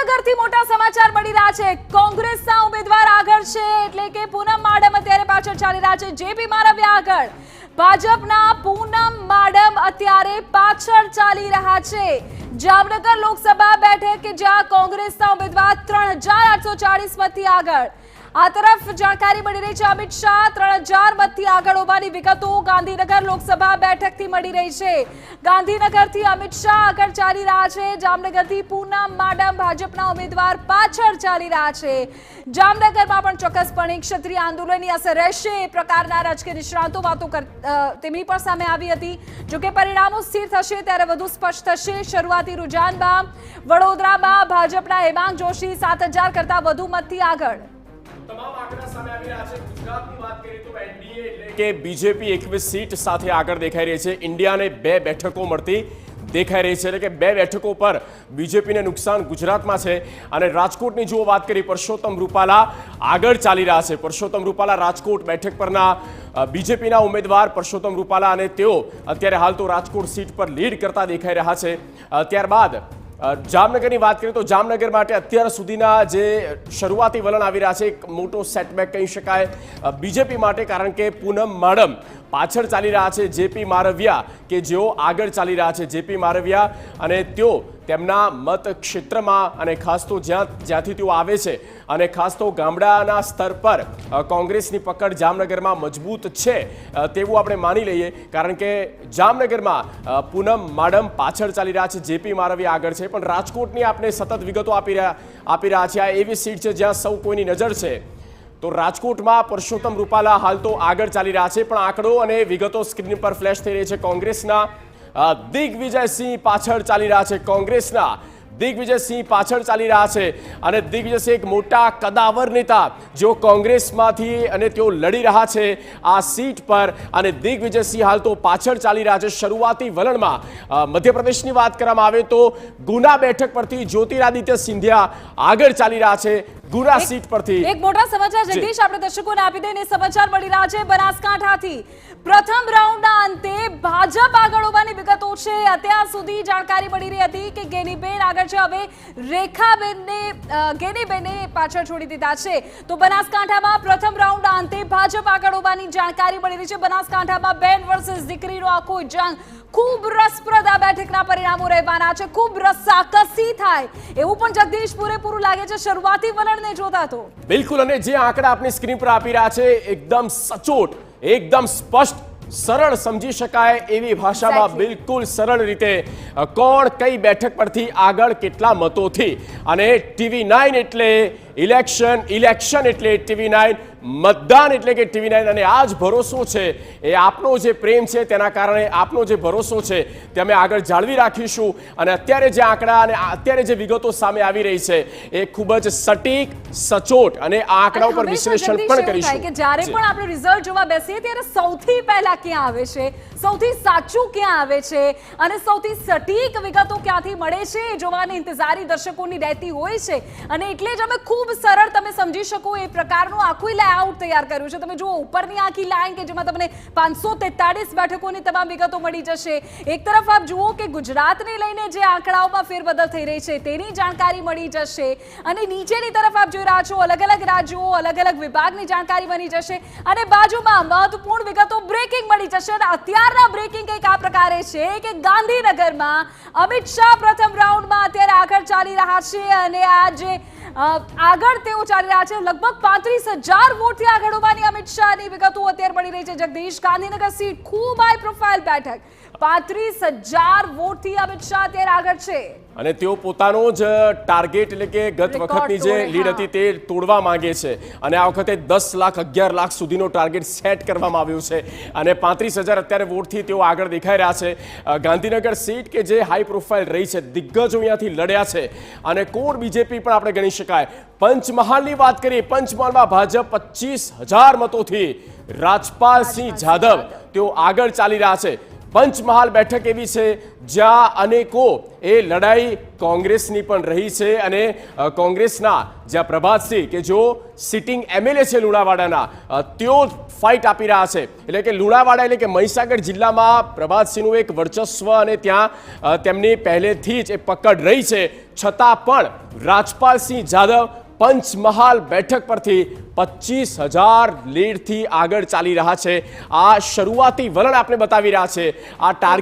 જામનગરથી મોટા સમાચાર મળી રહ્યા છે। કોંગ્રેસના ઉમેદવાર આગળ છે, એટલે કે પૂનમ માડમ અત્યારે પાછળ ચાલી રહ્યા છે। જેપી મારવિયા આગળ, ભાજપના પૂનમ માડમ અત્યારે પાછળ ચાલી રહ્યા છે। જામનગર લોકસભા બેઠક કે જ્યાં કોંગ્રેસના ઉમેદવાર 3840 મતથી આગળ। આ તરફ જાણકારી મળી રહી છે અમિત શાહ 3000 મતથી આગળ હોવાની વિગતો ગાંધીનગર લોકસભા બેઠકથી મળી રહી છે। ગાંધીનગરથી અમિત શાહ આગળ ચાલી રહ્યા છે, જામનગરથી પૂનમ માડમ ભાજપના ઉમેદવાર પાછળ ચાલી રહ્યા છે। જામનગરમાં પણ ચોક્કસપણે ક્ષત્રિય આંદોલનની અસર રહેશે એ પ્રકારના રાજકીય નિષ્ણાતો વાતો તેમની પણ સામે આવી હતી। જોકે પરિણામો સ્થિર થશે ત્યારે વધુ સ્પષ્ટ થશે। શરૂઆતી રૂઝાનમાં વડોદરામાં ભાજપના હેમાંગ જોશી 7000 કરતા વધુ મતથી આગળ। તમામ આંકડા સામે આવી રહ્યા છે। ગુજરાતની વાત કરીએ તો એનડીએ એટલે કે બીજેપી 21 સીટ સાથે આગળ દેખાઈ રહી છે। ઇન્ડિયાને 2 બેઠકો મળતી દેખાઈ રહી છે, એટલે કે 2 બેઠકો પર બીજેપીને નુકસાન ગુજરાતમાં છે। અને રાજકોટની જો વાત કરીએ, પરસોત્તમ રૂપાલા આગળ ચાલી રહ્યા છે। પરસોત્તમ રૂપાલા રાજકોટ બેઠક પરના બીજેપીના ઉમેદવાર પરસોત્તમ રૂપાલા, અને તેઓ અત્યારે હાલ તો રાજકોટ સીટ પર લીડ કરતા દેખાઈ રહ્યા છે। ત્યારબાદ જામનગરની વાત કરીએ તો જામનગર માટે અત્યાર સુધીના જે શરૂઆતી વલણ આવી રહ્યા છે, એક મોટો સેટબેક કહી શકાય બીજેપી માટે, કારણ કે પૂનમ માડમ પાછળ ચાલી રહ્યા છે જેપી મારવિયા, કે જેઓ આગળ ચાલી રહ્યા છે। જેપી મારવિયા અને તેઓ તેમના મત ક્ષેત્રમાં, અને ખાસ તો જ્યાંથી તેઓ આવે છે, અને ખાસ તો ગામડાના સ્તર પર કોંગ્રેસની પકડ જામનગરમાં મજબૂત છે તેવું આપણે માની લઈએ, કારણ કે જામનગરમાં પૂનમ માડમ પાછળ ચાલી રહ્યા છે, જેપી મારવિયા આગળ છે। પણ રાજકોટની આપણે સતત વિગતો આપી રહ્યા છીએ। આ એવી સીટ છે જ્યાં સૌ કોઈની નજર છે। તો રાજકોટમાં પરસોત્તમ રૂપાલા હાલ તો આગળ ચાલી રહ્યા છે, પણ આંકડો અને વિગતો સ્ક્રીન પર ફ્લેશ થઈ રહી છે। કોંગ્રેસના દિગ્વિજયસિંહ પાછળ ચાલી રહ્યા છે। કોંગ્રેસના દિગ્વિજયસિંહ પાછળ ચાલી રહ્યા છે, અને દિગ્વિજયસિંહ એક મોટા કદાવર નેતા જેઓ કોંગ્રેસમાંથી અને તેઓ લડી રહ્યા છે આ સીટ પર, અને દિગ્વિજયસિંહ હાલ તો પાછળ ચાલી રહ્યા છે। શરૂઆતી વલણમાં મધ્યપ્રદેશની વાત કરવામાં આવે તો ગુના બેઠક પરથી જ્યોતિરાદિત્ય સિંધિયા આગળ ચાલી રહ્યા છે। ગુના સીટ પરથી એક મોટા સમાચાર જગદીશ આપણે દર્શકોને આપી દઈને સમાચાર મળી રહ્યા છે બનાસકાંઠાથી। પ્રથમ રાઉન્ડના અંતે ભાજપ આગળ હોવાની વિગતો છે। અત્યાર સુધી જાણકારી મળી રહી હતી કે ગેનીબેન આગળ છે, હવે ગેનીબેને પાછળ છોડી દીધા છે। તો બનાસકાંઠામાં પ્રથમ રાઉન્ડના અંતે ભાજપ આગળ હોવાની જાણકારી મળી રહી છે। બનાસકાંઠામાં બેન વર્સિસ દીકરીનો આખો જંગ ખૂબ રસપ્રદ આ બેઠકના પરિણામો રહેવાના છે। ખૂબ રસાકસી થાય એવું પણ જગદીશ પૂરેપૂરું લાગે છે શરૂઆતી વલણને જોતા તો। બિલકુલ, અને જે આંકડા આપની સ્ક્રીન પર આપી રહ્યા છે એકદમ સચોટ, એકદમ સ્પષ્ટ, સરળ સમજી શકાય એવી ભાષામાં બિલકુલ સરળ રીતે કોણ કઈ બેઠક પરથી આગળ કેટલા મતોથી। અને TV9 એટલે ઇલેક્શન, ઇલેક્શન એટલે TV9, મતદાન એટલે કે TV9। અને આ જ ભરોસો છે, એ આપનો જે પ્રેમ છે તેના કારણે આપનો જે ભરોસો છે તે અમે આગળ જાળવી રાખીશું। અને અત્યારે જે આંકડા અને અત્યારે જે વિગતો સામે આવી રહી છે એ ખૂબ જ સટીક, સચોટ, અને આ આંકડા ઉપર વિશ્લેષણ પણ કરીશું કે જ્યારે પણ આપણે રિઝલ્ટ જોવા બેસીએ ત્યારે સૌથી પહેલા ક્યાં આવે છે, સૌથી સાચું ક્યાં આવે છે, અને સૌથી સટીક વિગતો ક્યાંથી મળે છે એ જોવાની ઇંતજારી દર્શકોની રહેતી હોય છે। અને એટલે જ અમે ખૂબ સરળ તમે સમજી શકો એ પ્રકારનું આખું લેઆઉટ તૈયાર કર્યું છે। તમે જુઓ ઉપરની આખી લાઈન કે જેમાં તમને 543 બેઠકોની તમામ વિગતો મળી જશે। એક તરફ આપ જુઓ કે ગુજરાતને લઈને જે આંકડાઓમાં ફેરબદલ થઈ રહી છે તેની જાણકારી મળી જશે, અને નીચેની તરફ આપ જોઈ રહ્યા છો અલગ અલગ રાજ્યો, અલગ અલગ વિભાગની જાણકારી મળી જશે, અને બાજુમાં મહત્વપૂર્ણ વિગતો બ્રેકિંગ મળી જશે। અને અત્યારના બ્રેકિંગ કંઈક આ પ્રકારે છે કે ગાંધીનગરમાં અમિત શાહ પ્રથમ રાઉન્ડમાં અત્યારે આગળ ચાલી રહ્યા છે, અને આ જે આગળ તેઓ ચાલી રહ્યા છે લગભગ 35000 વોટથી આગળ હોવાની અમિત શાહની વિગતો અત્યારે મળી રહી છે। જગદીશ, ગાંધીનગર સીટ ખૂબ હાઈ પ્રોફાઇલ બેઠક, 35000 વોટથી અમિત શાહ અત્યારે આગળ છે, અને તેઓ પોતાનો જ ટાર્ગેટ એટલે કે ગત વખતની જે લીડ હતી તે તોડવા માંગે છે, અને આ વખતે 10 લાખ 11 લાખ સુધીનો ટાર્ગેટ સેટ કરવામાં આવ્યું છે, અને 35000 અત્યારે વોટથી તેઓ આગળ દેખાઈ રહ્યા છે। ગાંધીનગર સીટ કે જે હાઈ પ્રોફાઇલ રહી છે, દિગ્ગજો અહીંયાથી લડ્યા છે, અને કોર બીજેપી પણ આપણે ગણી શકાય। પંચમહાલની વાત કરીએ, પંચમહાલમાં ભાજપ 25000 મતોથી રાજપાલસિંહ જાદવ તેઓ આગળ ચાલી રહ્યા છે। પંચમહાલ બેઠક એવી છે જ્યાં અનેકો એ લડાઈ કોંગ્રેસની પણ રહી છે અને કોંગ્રેસના જ્યાં પ્રભાતસિંહ કે જો સિટિંગ એમએલએ છે લુણાવાડાના તેઓ ફાઇટ આપી રહ્યા છે એટલે કે લુણાવાડા એટલે કે મહીસાગર જિલ્લામાં પ્રભાતસિંહનું એક વર્ચસ્વ અને ત્યાં તેમની પહેલેથી જ એ પકડ રહી છે છતાં પણ રાજપાલસિંહ જાદવ પંચમહાલ બેઠક પરથી 25,000 લીડથી આગળ ચાલી રહ્યા છે. આ શરૂઆતી વલણ આપણે બતાવી રહ્યા છે. આ ટાર્ગેટ